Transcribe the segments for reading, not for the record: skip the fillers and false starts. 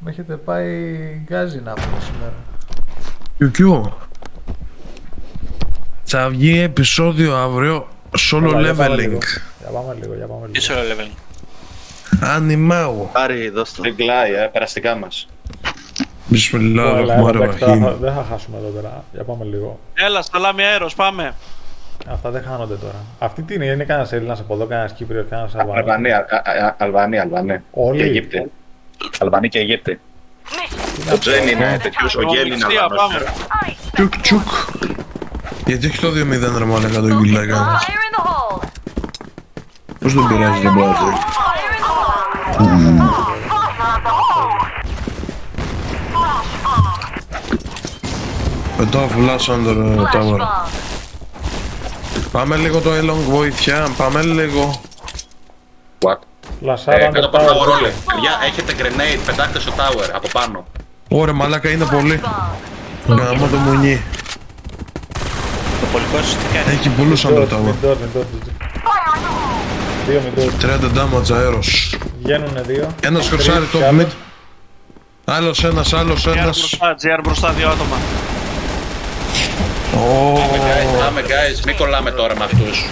Με έχετε πάει γκάζι να πούμε σήμερα. Κιου. Θα βγει επεισόδιο αύριο solo Για πάμε leveling. λίγο. Για πάμε λίγο. Τι solo leveling. Animao. Άρη, δώσ' το. Τριγκλάει, περαστικά μας. Μπισμιλά, Έλα, ραχμάρε εντάξει, τώρα ραχίμ. δεν θα χάσουμε εδώ πέρα. Για πάμε λίγο. Έλα, στο λάμι αέρος, πάμε. Αυτά δεν χάνονται τώρα. Αυτή τι είναι κανένας Έλληνας από εδώ, κανένας Κύπριος, κανένας Αλβανία. Όλοι. Και Αιγύπτη. Αλβανοί και Αιγύπτη. Ο Τζέν είναι τέτοιος, ο Γκέλ είναι Δεξιά, Αλβανός. πάμε. Τσουκ τσουκ. Γιατί έχει το 2-0 ρε μάλακα το γυλάκι μας. Fire in the hole! Πώς δεν πειράζει τον μπάζει. Fire in the hole! Πετάω φουλάς under tower. Flashbomb! Πάμε λίγο το Elong βοήθεια, πάμε λίγο. What? Λασάρα, Κάτω από το tower όλοι. Παιδιά, έχετε grenade, πετάχτε στο tower, από πάνω. Ωραία μαλάκα είναι πολύ. Bomb! Γάμο το μουνί. Το πολικός τι κάνει. Έχει πολλούς under tower. Μιντόρ. Δύο μιντόρ. 30 damage αέρος. Βγαίνουνε δύο. Ένας χρυσάρι Τρεις, top κι mid. Άλλος ένας. GR μπροστά, 2 άτομα. Πάμε guys, μην κολλάμε τώρα με αυτούς.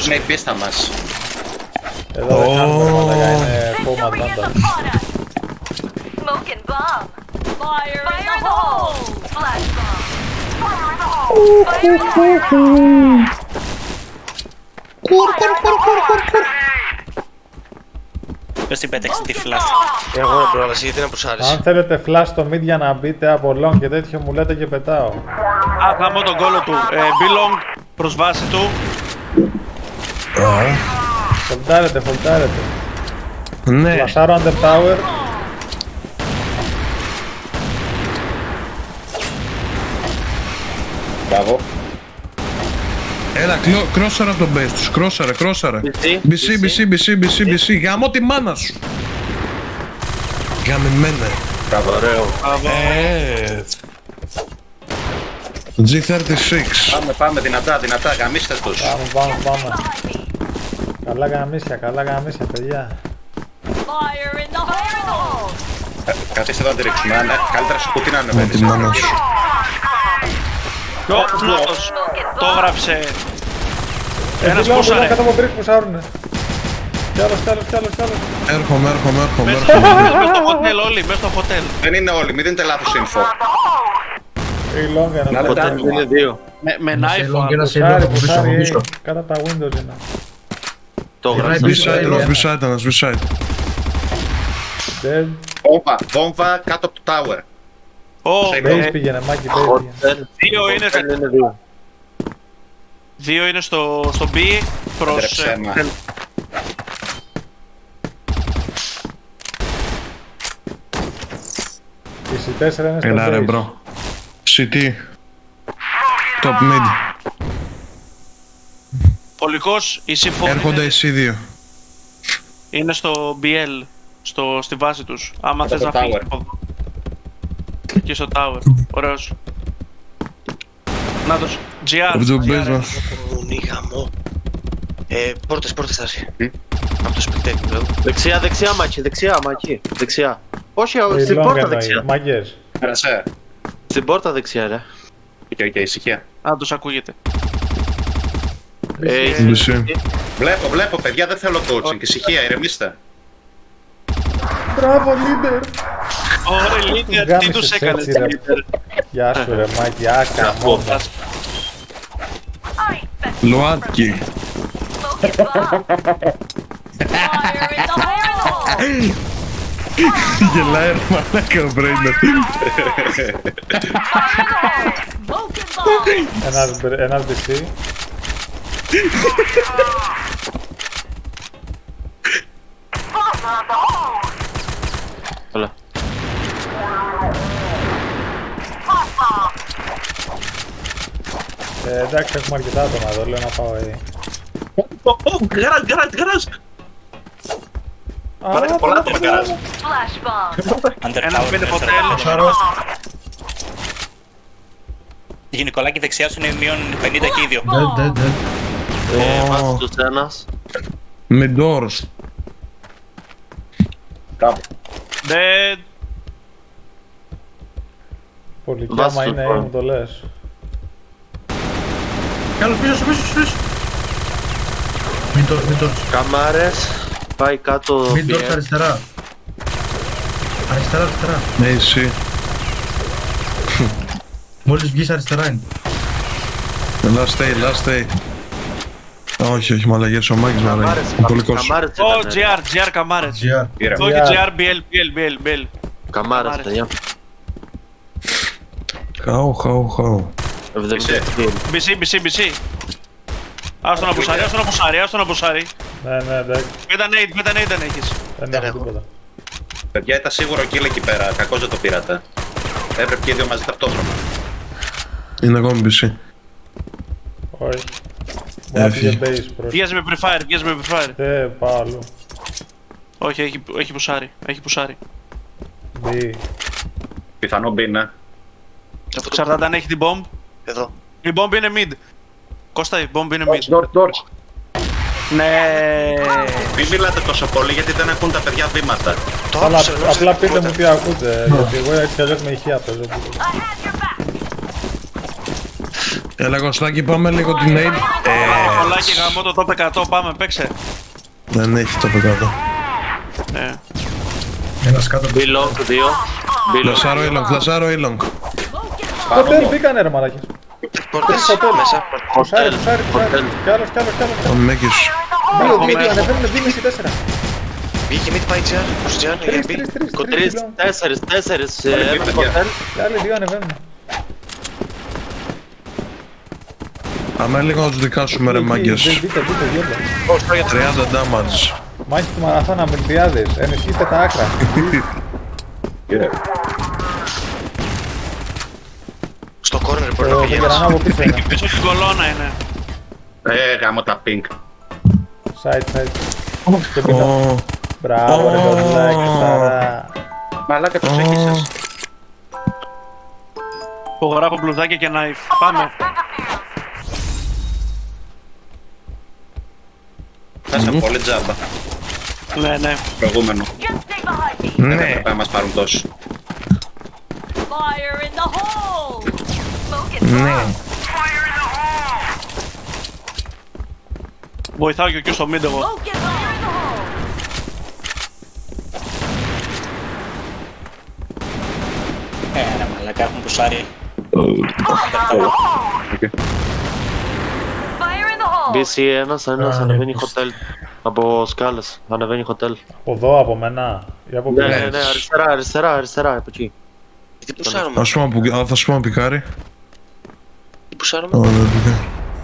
Είναι η πίστα μας. Εδώ δεν κάνουμε μαλάκα, είναι home Victory is advantage. upon us! Smoke and bomb! Fire in the hole! Flashbomb! Fire in the hole! Πες την πέταξε τη φλάσ. Εγώ δεν πρόλαβα, γιατί να προσάρεις. Αν θέλετε flash στο mid για να μπείτε από long και τέτοιο μου λέτε και πετάω. Α, γαμώ τον κόλο του. Belong προς βάση του. Φολτάρετε. Ναι. Λασάρο under tower. Μπράβο. Έλα, κρόσαρα από τον base τους, κρόσαρα. BC. Γάμω τη μάνα σου. Γαμημένε. Μπράβο, ωραίο. G36. Πάμε, δυνατά, γαμίστε τους. Πάμε. Καλά γαμίσια, παιδιά. Fire in the hole! Καθίστε εδώ να τη ρίξουμε, καλύτερα στο κουτί να Με ανεβαίνεις. τη μάνα σου. Ποιο πλότος. Το έγραψε. Ένας Ένας πούσαρε. κάτω από brick πουσάρουνε. Κι άλλος. Έρχομαι. Μες στο χοτέλ όλοι, μες στο χοτέλ. Δεν είναι όλοι, μην δίνετε λάθος info. Η long Να ένα. λέτε Ποτέ είναι δύο. Με knife. Πουσάρι, κάτω από τα windows είναι. Το έγραψα. B-side ένας. Dead. Βόμβα κάτω από το tower. Base πήγαινε, Μάκη, base πήγαινε. Δύο είναι στο B προς... Άντε ρε ψέμα. Η C4 είναι στο Έλα ρε base. μπρο. CT. Top mid. Πολικός, η συμφωνία Έρχονται οι C2. είναι στο BL, στη βάση τους. Άμα θες το να φύγεις tower. από εδώ. Εκεί στο tower. Ωραίος. Νάτος, GR. Από το base μας. Μουνί γαμό. Πόρτες, Τάση. Από το σπιτέκι, λέω. Δεξιά, Μάκη. Δεξιά. Όχι, Η στην long πόρτα εννοεί. δεξιά. Μάγκες. Πέρασε. Στην πόρτα δεξιά, ρε. Οκ, ησυχία. Νάτος, ακούγεται. BC. Βλέπω, παιδιά, δεν θέλω coaching. Ησυχία, ηρεμήστε. Μπράβο, leader. Ωραία, Λίδια, τι Γάμισες τους έκανες. έτσι, ρε. Γεια σου ρε Μάκη, άκα μόνο. Λουάτκι. Smoke and bomb! Fire in the hole! Γελάει ρε μαλάκα ο Μπρέιντερ. Smoke and bomb! Ένας BC. Όλα. Εντάξει, έχουμε αρκετά άτομα εδώ, λέω να πάω ήδη. Γκαράζ. Πάρετε πολλά άτομα γκαράζ. Flashbomb! Ένα πέντε χοτέλ. Η Νικολάκη δεξιά σου είναι μείον 50 και ίδιο. Βάζει τους ένας. Με doors. Κάπου. Dead. Πολική Βάζει άμα το είναι, χρόνο. μου το λες. Κι άλλος πίσω, πίσω. Μην το... Καμάρες. Πάει κάτω. Μην BL. αριστερά. Αριστερά. Ναι, εσύ. Μόλις βγεις αριστερά είναι. Last stay. Όχι, μαλαγές ο Μάκης να λέει. Καμάρες. Ο πολικός. Καμάρες Ω, ήταν. GR καμάρες. GR. Όχι GR. GR, BL. Καμάρες, παιδιά. Χαου. 70. BC. Άστο να μπουσάρει. Ναι, εντάξει. Πέτα nade δεν έχεις. Δεν έχω τίποτα. Παιδιά, ήταν σίγουρο kill εκεί πέρα. Κακώς δεν το πήρατε. Έπρεπε και οι δύο μαζί ταυτόχρονα. Είναι ακόμη BC. Όχι. Μπορεί να πήγε base προς. Βγες με prefire. Πάω αλλού. Όχι, έχει πουσάρει. B. Πιθανό μπει, ναι. Εξαρτάται αν έχει την bomb. Εδώ. Η bomb είναι mid. Κώστα, η bomb είναι mid. Door. Ναι. Μην μιλάτε τόσο πολύ γιατί δεν ακούν τα παιδιά βήματα. Το Αλλά άκουσα. νόμιζα απλά ότι πείτε τίποτα. μου τι ακούτε. Γιατί εγώ έτσι κι αλλιώς με ηχεία παίζω. I have your back. Έλα Κωστάκη, πάμε λίγο την aid. Κολλάκι γαμώ το top 100, πάμε, παίξε. Δεν έχει το πεκάτο. Ναι. Ένας κάτω. Belong 2. Φλασάρω Elong. Ποτέ μπήκανε ρε μαλάκες. Πόρτες Hotel. μέσα. Πουσάρι. Hotel. Κι άλλος. Ο Μέκης. Δύο, ανεβαίνουν 2,4. Βγήκε mid πάει GR. Προς GR για B. Τρεις. 4. Πολύ Ένα παιδιά. hotel. Κι άλλοι δύο ανεβαίνουν. Αμέ λίγο να τους δικάσουμε ρε μάγκες. Δείτε, γιόλο. 30 damage. Μάχη του μαραθώνα μιλτιάδες. Ενισχύστε τα άκρα. Στο corner μπορεί να Το πηγαίνεις. γερανά από πίσω είναι. Πίσω στην κολόνα είναι. Γάμο τα pink. Side. Και πίσω. Ω, Μπράβο ρε κολλάκι, σταρά. Μαλάκα τους έχεις. Υπογράφω μπλουζάκια και knife. Πάμε. Φτάσαμε πολύ τζάμπα. Ναι. Προηγούμενο. Just stay behind me. Δεν ναι. έπρεπε να μας πάρουν τόσο. Fire in the hole. Smoke and Ναι. bomb. Βοηθάω και εκεί στο mid εγώ. Smoke and fire in the hole. Ρε μαλάκα, έχουν πουσάρει. Fire in the hole. BC ένας ανεβαίνει hotel. Από σκάλες. Ανεβαίνει hotel. Από εδώ, από μένα. Ή από Ναι, πίσω. αριστερά, από εκεί. Τι πουσάρουμε, Θα σου πούμε πικάρι. τι πουσάρουμε. Ω, δεν πικάρει.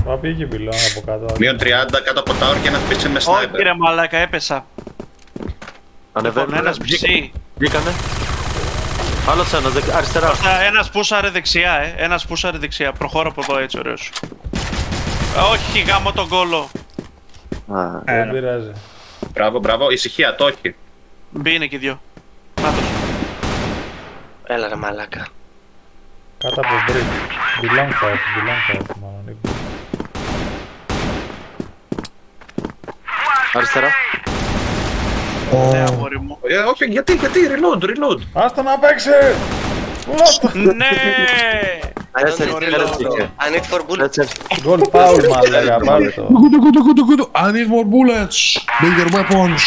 Θα πήγε πυλό από κάτω. Μείον 30 κάτω από τα όρια να πείσει με Όχι sniper. ρε μαλάκα, έπεσα. Λοιπόν, Ανεβαίνουν. ένας BC. Βγήκανε. Άλλος ένας, αριστερά. Ένας πούσαρε δεξιά, Ένας πούσαρε δεξιά. Προχώρα από εδώ έτσι ωραίος. Όχι, γάμο τον κόλο. Δεν πειράζει. Μπράβο, ησυχία, το όχι. Μπει είναι και οι δυο. Νάτος. Έλα ρε μαλάκα. Κάτω από brick. Belong θα έρθει μάλλον. Αριστερά. Ναι, αγόρι μου. Όχι, γιατί, reload. Άστο να παίξει! Άστο! Ναι! 4 βγήκε. I need for bullets. Goal foul μάλλον, πάρε το. Κουτου. I need more bullets. Bigger weapons.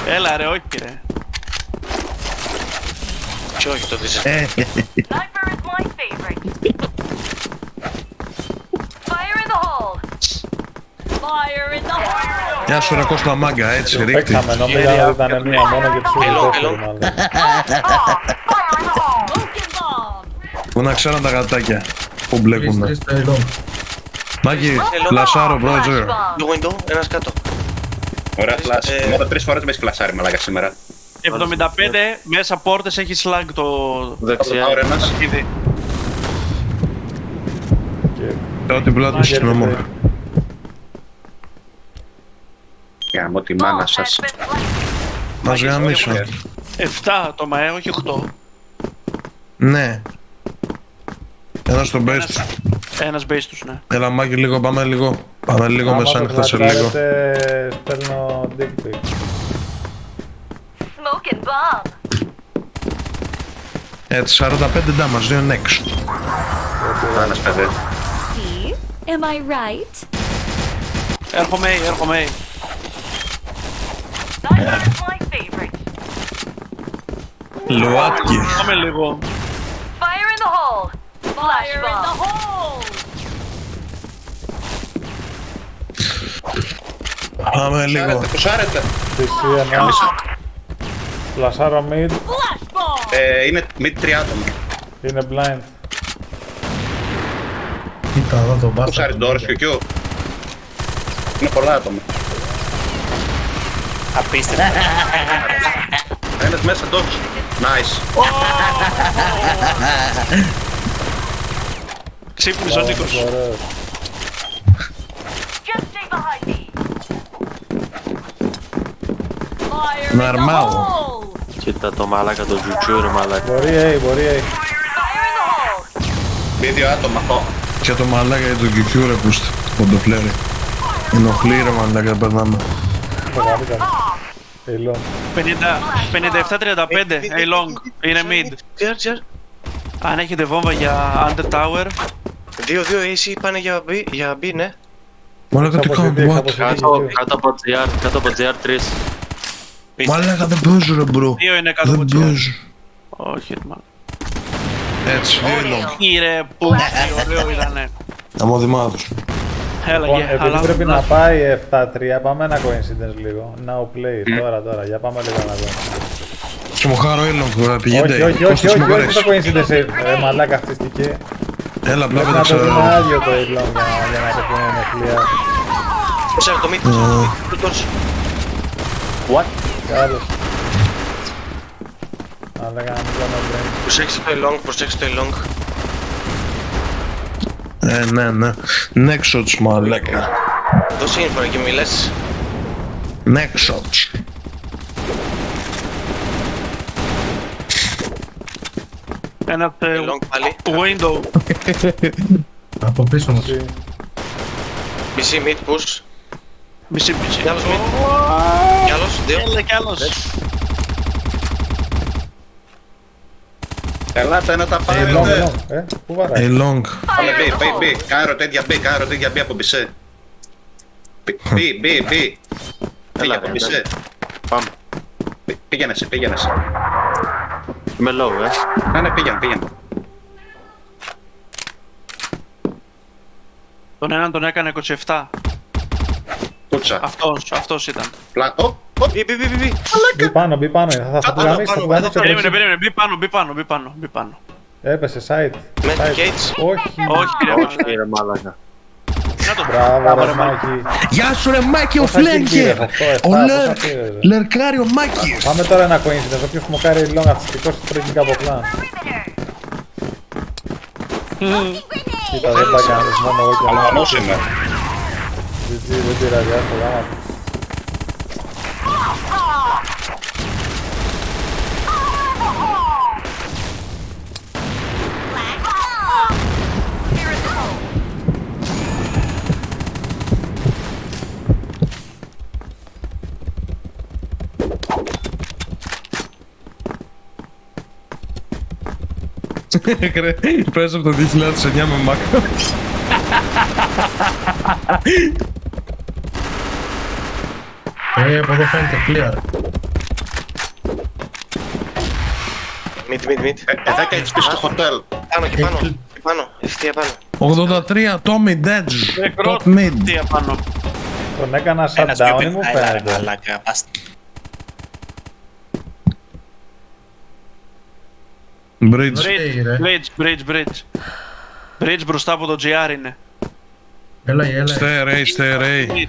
Έλα ρε, όχι ρε. Και όχι το δεις. Sniper is my favorite. Fire in the hole. Fire in the hole. Γεια σου ρε Κώστα μάγκα, έτσι ρίχτη. Παίξαμε, νόμιζα ότι ήταν μία μόνο και τους ουρδόφεροι μάλλον. Fire in the hole. Smoke and bomb. Που να ξέραν τα γατάκια που μπλέκουνε. Μάκη, φλασάρω bro, Τζο. Το window, ένας κάτω. Ωραία flash. Μόνο 3 φορές με έχει φλασάρει μαλάκα σήμερα. 75 μέσα πόρτες έχει slag το Δεξιά. Τώρα ένας. αρχίδι. Τώρα την πλάτη σου στην ομόφη. Γάμο τη μάνα σας. Μας γαμίσω. 7 άτομα, όχι 8. Ναι. Ένα στο base του. Ένας base τους, ναι. Έλα Μάκη λίγο, πάμε λίγο. Πάμε λίγο Άμα μέσα το ανοιχτά σε λίγο. κλατσάρετε, στέλνω dick pic. Smoke and bomb. Έτσι, 45 damage, 2 next. Άνας παιδί. See? Am I right? Έρχομαι, έρχομαι. That is my favorite. Λουάτκι. Πάμε λίγο. Fire in the hole. Fire in the hole. Πάμε λίγο. Πουσάρετε. PC ένα. Πλασάρα mid. Είναι mid 3 άτομα. Είναι blind. Κοίτα εδώ τον μπάστα. Πουσάρει το όρος και ο Q. Είναι πολλά άτομα. Απίστευτο. Ένας μέσα dogs. Nice. Ξύπνησε ο Νίκος. Ωραίος. Just stay behind me. Fire in the Normal. hole. Κοίτα το μαλάκα, το τζουτσού ρε μαλάκα. Μπορεί A, μπορεί A. Fire in the hole. Μπει 2 άτομα. Και το μαλάκα για τον QQ ρε που ποντοφλέρει. Ενοχλεί ρε μαλάκα, περνάμε. Το βαρύτανε. A long. 57-35, A long, είναι mid. GR. Αν έχετε βόμβα για Under Tower, 2-2 AC πάνε για B, ναι. Μαλάκα τι Κάπως κάνω, εκεί, what? κάπως εκεί. Κάτω από GR, κάτω από GR 3. Μαλάκα δεν παίζω ρε μπρο. 2 είναι κάτω από Δεν GR. παίζω. Όχι, μα. Έτσι, 2 long. Κύριε, που τι ωραίο ήτανε. Αμμωδημάτος. Έλα, Λοιπόν, γεια, επειδή αλλά... πρέπει να πάει 7-3, πάμε ένα coincidence λίγο. Now play, τώρα, για πάμε λίγο να δούμε. Σε μοχάρω έλογο τώρα, Όχι, πηγαίνετε. όχι, όχι, Κώστας όχι, μου όχι, το κορέξει. coincidence, μαλάκα αυτιστική. Έλα, Πρέπει πλάκα να τα το δούμε ξέρω. άδειο το Elon για να το πούμε ενοχλία. Πουσάρει το mid. Πλούτος. Κι άλλος. Μαλάκα να μην κάνω brain. Προσέξτε το long, προσέξτε το long. Ναι. Next shots μαλάκα. Δώσε info και μιλές. Next shots. Ένα Long πάλι. window. Από πίσω μας. BC mid push. Μισή. Κι άλλος mid. Κι άλλος, 2. Έλα κι άλλος. Ελάτε να τα Elon, πάρετε. Elon, πού βαράει. A long. Πάμε B. Κάνω τέτοια B από BC. B. Πήγε Έλα, από ναι, BC. Πάμε. Πήγαινε εσύ. Είμαι low, Ναι, πήγαινε. Τον έναν τον έκανε 27. Κούτσα. Αυτός ήταν. Μπι. Μπει πάνω, θα το γαμίσει, θα το γαμίσει. Περίμενε, μπει πάνω. Έπεσε, side. Με Side. Gates. Όχι. Όχι, κύριε μαλάκα. Να το Μπράβο, ρε Μάκη. Γεια σου ρε Μάκη, ο Πόσα kill Φλέγκερ. πήρες, 8, 7, Ο πόσα πήρες, ρε. Λερκάρι ο Μάκης. Πάμε τώρα ένα coincidence, όποιος μοκάρει long αυτιστικός τρέχει από πλάν. Κοίτα, δεν τα κάνεις, μόνο εγώ και ο Μάκης. Αλανός είμαι. GG, δεν πειράζει, άστο γάμα του. Fire in the hole. Πες από το 2009 με Μάκο. Από εδώ φαίνεται clear. Mid. Εδώ και έτσι πίσω στο hotel. Πάνω και πάνω. Πάνω, ευθεία πάνω. 83 Tommy Dedge. Νεκρό, Top mid. τι απάνω. Τον έκανα Ένας shutdown, πιο μου πι- Έλα, ρε φαίνεται. μαλάκα, άστα. Bridge. Bridge μπροστά από το GR είναι. Έλα. Stay array.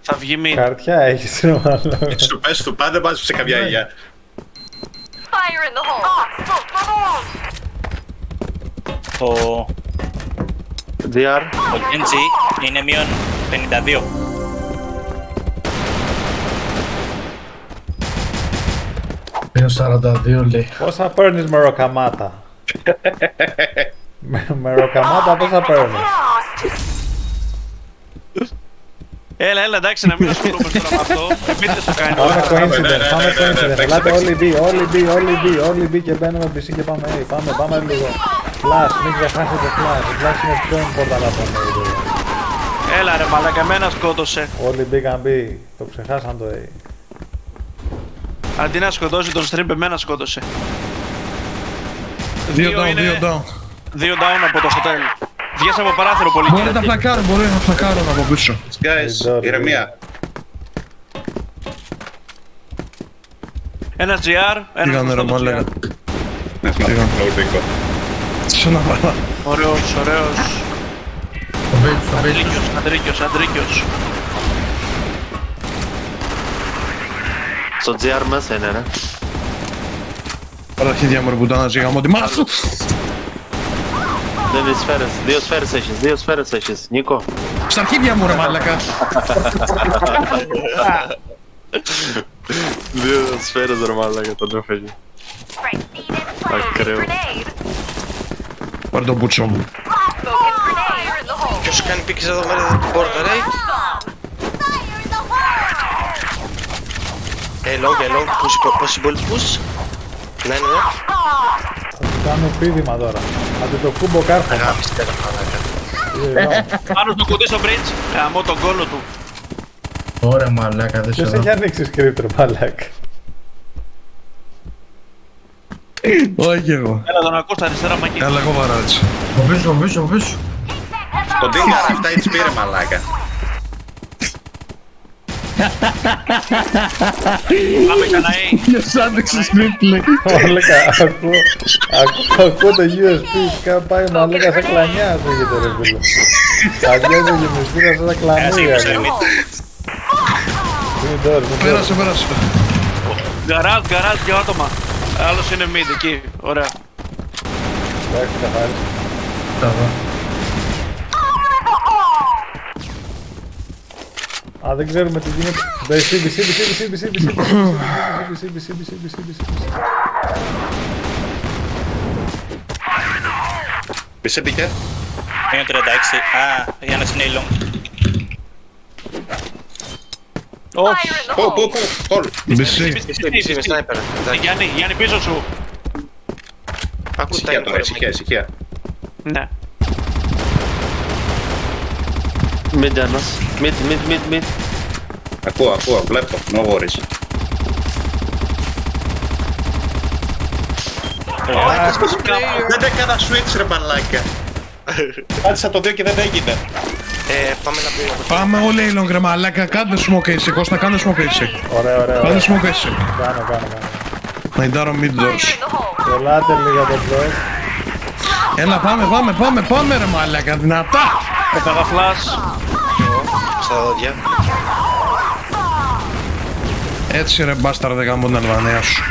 Θα βγει mid. Καρτιά έχεις, ρε μάλλον. Πες του πάντα βάζεις σε καμιά υγεία. Fire in the hole. Το GR. Genji είναι μείον 52. Μείον 42 λέει. Πόσα παίρνεις με ροκαμάτα. Με ροκαμάτα πόσα παίρνεις. Έλα, εντάξει, να μην ασχολούμαι τώρα με αυτό. Επίτες το κάνει. Πάμε τώρα. coincidence, πάμε ναι, coincidence. Ελάτε όλοι B και μπαίνουμε BC και πάμε A. Πάμε λίγο. Flash, μην ξεχάσετε flash. Flash είναι πιο important από το A. Έλα ρε μαλάκα, εμένα σκότωσε. Όλοι μπήκαν B, το ξεχάσαν το A. Αντί να σκοτώσει τον stream, εμένα σκότωσε. 2 down, 2 down. 2 down από το hotel. Βγες από παράθυρο πολύ. Μπορεί να φλακάρω, μπορεί να φλακάρω από πίσω. Guys, ηρεμία. Ένας GR, ένας Πήγανε ρε μπροστά το μαλάκα. GR. Ναι, loading. Σε ένα παρά. Ωραίος. Στο base. Αντρίκιος. Στο GR μέσα είναι ρε. Πάρε τα χέρια μου ρε πουτάνα, ζήγαμε ότι μάθω. Δεν είναι σφαίρες, δύο σφαίρες έχεις, Νίκο. Στα αρχίδια μου ρε μαλάκα. Δύο σφαίρες ρε μαλάκα, τον έφεγε. Proceed and plant Ακραίο. grenade. Πάρε τον πούτσο μου. Smoke and grenade. Fire in the hole. Ποιος κάνει πίκης εδώ μέρα την πόρτα, ρε. Bomb. Fire in the hole. Long, possible push. Ναι. Θα κάνω πήδημα τώρα. Άντε το κούμπο κάρφωμα. Αγάπηστε ρε μαλάκα. Πάνω στο κουτί στο bridge. Γαμώ τον κόλο του. Ωραία μαλάκα, δεν σε Ποιος δω. έχει ανοίξει script ρε μαλάκα. Όχι εγώ. Έλα τον ακούς στα αριστερά μακί. Έλα εγώ βαράτσα. Ο πίσω. Το Dingar αυτά έτσι πήρε μαλάκα. Πάμε κανένα A. Ποιος άντεξες τρίπλε. Μαλάκα, ακούω το USB, πάει μαλάκα σαν κλανιά ακούγεται ρε φίλε. Αγγέλιο γεμιστήρα σαν τα κλανία. Πέρασε. Γκαράζ, 2 άτομα. Άλλος είναι mid εκεί. Ωραία. Εντάξει, καθάρισε. Τα δω. Α, δεν ξέρουμε τι γίνεται. BC. Πήσε μπήκε. Μείον 36. Α, για να είναι long. Όχι. Fire in the hole. Πού, Κολ. Μπισί. Μισή με σνάιπερ. Γιάννη, πίσω σου. Ακούς τα Ησυχία τώρα, ησυχία. Ναι. Mid ένας. Mid. Ακούω, βλέπω, no worries. Δεν έκανα switch ρε μαλάκα. Πάτησα το 2 και δεν έγινε. Πάμε να πει. Πάμε όλοι οι long ρε μαλάκα. Κάντε smoke AC, Κώστα, κάντε smoke AC. Ωραία. Κάντε smoke AC. Κάνω. Ναϊντάρο mid doors. Fire in the hole. Ελάτε λίγο το blog. Έλα πάμε ρε μαλάκα, δυνατά. Έφαγα flash. Στα δόντια. Έτσι ρε μπάσταρδε γάμω την Αλβανία σου.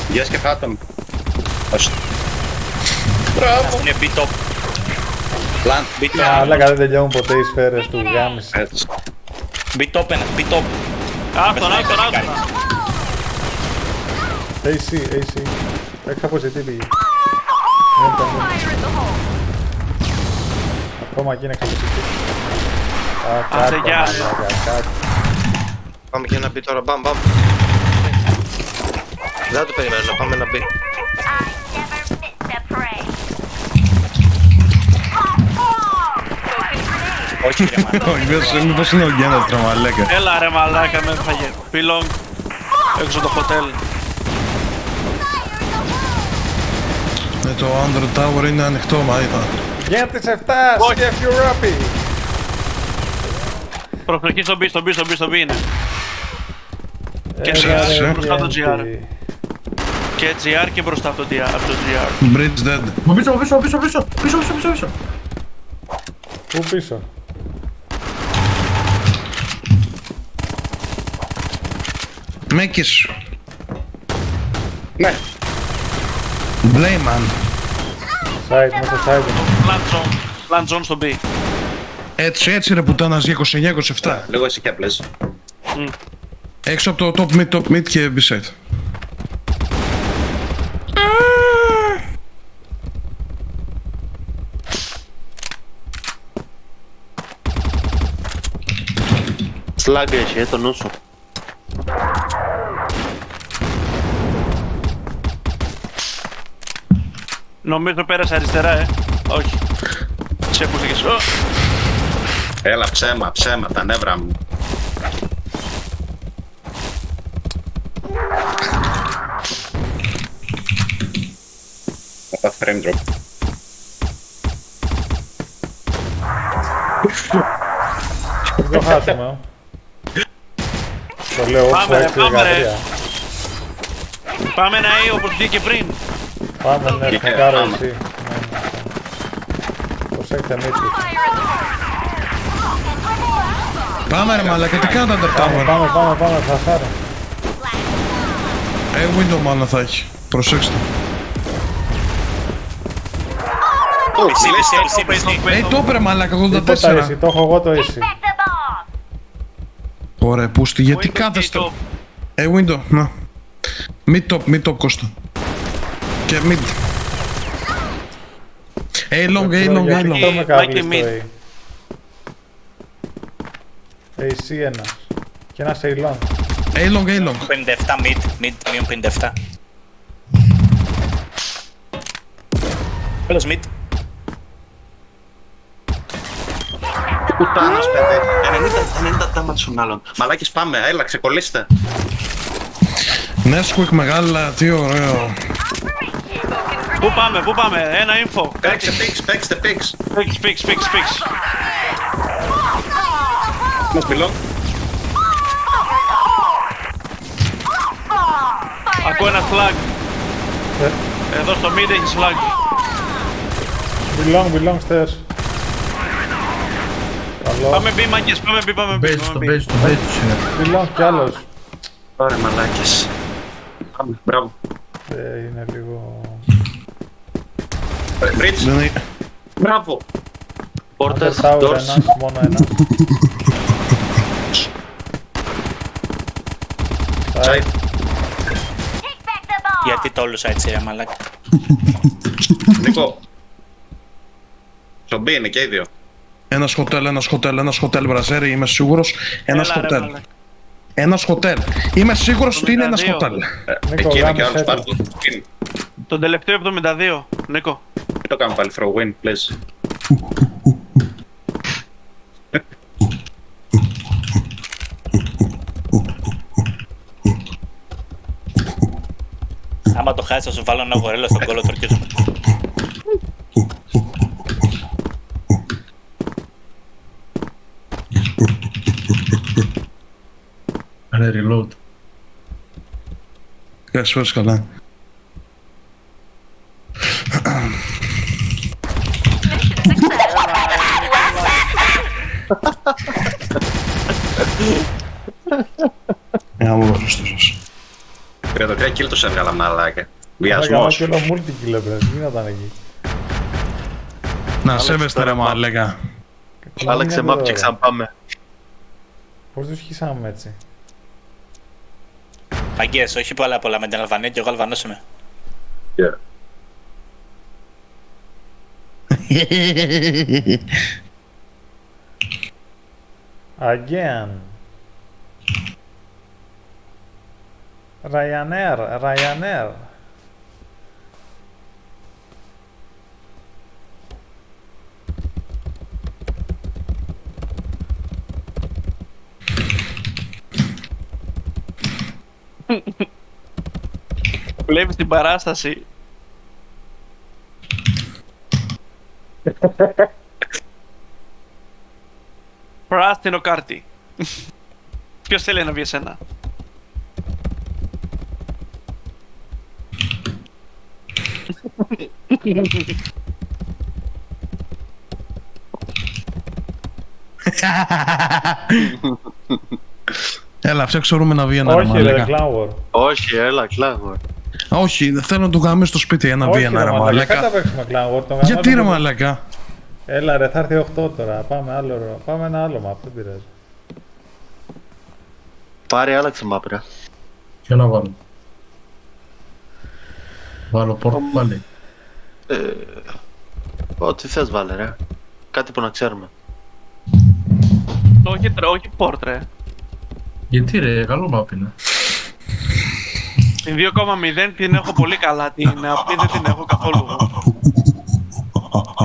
Γεια και φάτον. Είναι B-top. Plant. B-top. Μαλάκα δεν τελειώνουν ποτέ οι σφαίρες του γάμιση. Έτσι. B-top ένας, B-top. Άστον. AC. Έξω από σε τι πήγε. Fire in the hole. Ακόμα εκεί είναι έξω από σε τι. Άντε, γεια. Πάμε και να μπει τώρα. Μπαμ. Δεν το περιμένω, πάμε να μπει. I never miss a prey. Smoke and grenade. Όχι ρε μάλλον. Όχι, μήπως είναι ο Γκένας ρε μαλάκα. Έλα ρε μαλάκα, με έφαγε. Πιλόγκ. Έξω το hotel. Το Under Tower είναι ανοιχτό, μα ήταν. Γίνεται σε 7, Όχι. Σκεφ Europe. Προσοχή στο B είναι. Και Έλα, μπροστά από το GR. Και GR και μπροστά από το GR. Bridge dead. Ο πίσω. Πού πίσω. Μέκης. Ναι. Blayman. Side, μέσα side. Land zone στο B. Έτσι ρε πουτάνα, 29-27. Λίγο ησυχία πλέον. Έξω από το top mid και B-side. Σλάγκα έχει, το νου σου. Νομίζω πέρασε αριστερά, Όχι. Σε έπουσε και σου. Έλα, ψέμα, τα νεύρα μου. Θα πάθει frame drop. Δεν το χάσουμε. Το λέω Πάμε, ρε, 6-13. Πάμε ένα A όπως βγήκε πριν. Πάμε, ναι, Yeah, θα κάνω πάμε. εσύ. Προσέχτε μύτους. Πάμε ρε μαλάκα, τι κάνετε Πάμε, undercover. πάμε, θα χάρω. Window μάλλον θα έχει. Προσέξτε. Μισή. Το έπαιρε μαλάκα, Τίποτα 84. εσύ, το έχω εγώ το εσύ. Back the bomb. Ωραία, πούστη, γιατί Window κάθεστε. top. Window, να. Mid top Κώστα. Και mid. Long, long. Γιατί το με Mike κάβλεις mid. το A. AC ένας. Και ένας A long. Long. 57 mid, μείον 57. Τέλος mid. Πουτάνας, παιδί. 90 τάμα στον άλλον. Μαλάκες, πάμε, έλα, ξεκολλήστε. Ναι, squeak μεγάλα, τι ωραίο. Πού πάμε, ένα info. Παίξτε picks. Fix. Μας μιλώ. Ακούω ένα flag. Εδώ στο mid έχει flag. Belong stairs. Καλό. Πάμε B, μάγκες, πάμε B. Μπέζι του είναι. Belong κι άλλος. Ωραία, μαλάκες. Πάμε, μπράβο. Είναι λίγο... Bridge, Δεν είναι- μπράβο. Πόρτες, Tower doors. ένας, μόνο ένα. Side. Take back the bomb. Γιατί το όλους έτσι ρε μαλάκα. Νίκο. Στο B είναι και οι δύο. Ένας χοτέλ, βραζέρι, είμαι σίγουρος. Ένας Έλα, ρε, χοτέλ. μαλάκα. Ένας χοτέλ. Είμαι σίγουρος ότι είναι ένας 72. χοτέλ. Νίκο, Εκεί είναι και γάμισε άλλος το. πάρκο. Μην Τον τελευταίο 72, Νίκο. το κάνουμε πάλι throw win, please. Άμα το χάσεις θα σου βάλω ένα γορέλο στον κόλλο τορκίζομαι. Ρε reload. Σου έρθει καλά. Μου Χριστός. 33 kill τους έβγαλα μαλάκα. Θα Βιασμός. και ένα multi-kill έπρεπε, γινόταν εκεί. Να σέβεστε ρε μαλάκα. Άλλαξε map και ξαναπάμε. Πώς τους χύσαμε έτσι. Παγκές, όχι πολλά με την Αλβανία και εγώ Αλβανός είμαι. Again. Ryanair. Βλέπεις την παράσταση. Πράσινο κάρτι. Ποιος θέλει να βγει εσένα. Έλα, φτιάξω ρούμε να βγει ένα ρε Όχι ρε, μαλάκα. Clownwar. Όχι, έλα, κλάγω. Όχι, θέλω να του γαμίσω στο σπίτι ένα Όχι βγει ένα ρε ρε μαλάκα, κάτω μαλάκα. παίξουμε Clownwar. τον Γιατί ρε γαμάζουμε. μαλάκα. Έλα ρε, θα έρθει 8 τώρα. Πάμε ένα άλλο map, δεν πειράζει. Πάρε, άλλαξε map ρε. Ποιο να βάλω. Βάλω πόρτ πάλι. Ό,τι θες βάλε ρε. Κάτι που να ξέρουμε. Όχι πόρτρε. Γιατί ρε, καλό map είναι. Την 2,0 την έχω πολύ καλά, την αυτή δεν την έχω καθόλου.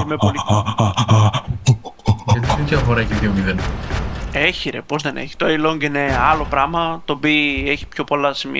Είμαι πολύ... Γιατί τι διαφορά έχει 2-0. Έχει ρε, πώς δεν έχει. Το A-Long είναι άλλο πράγμα, το B έχει πιο πολλά σημεία.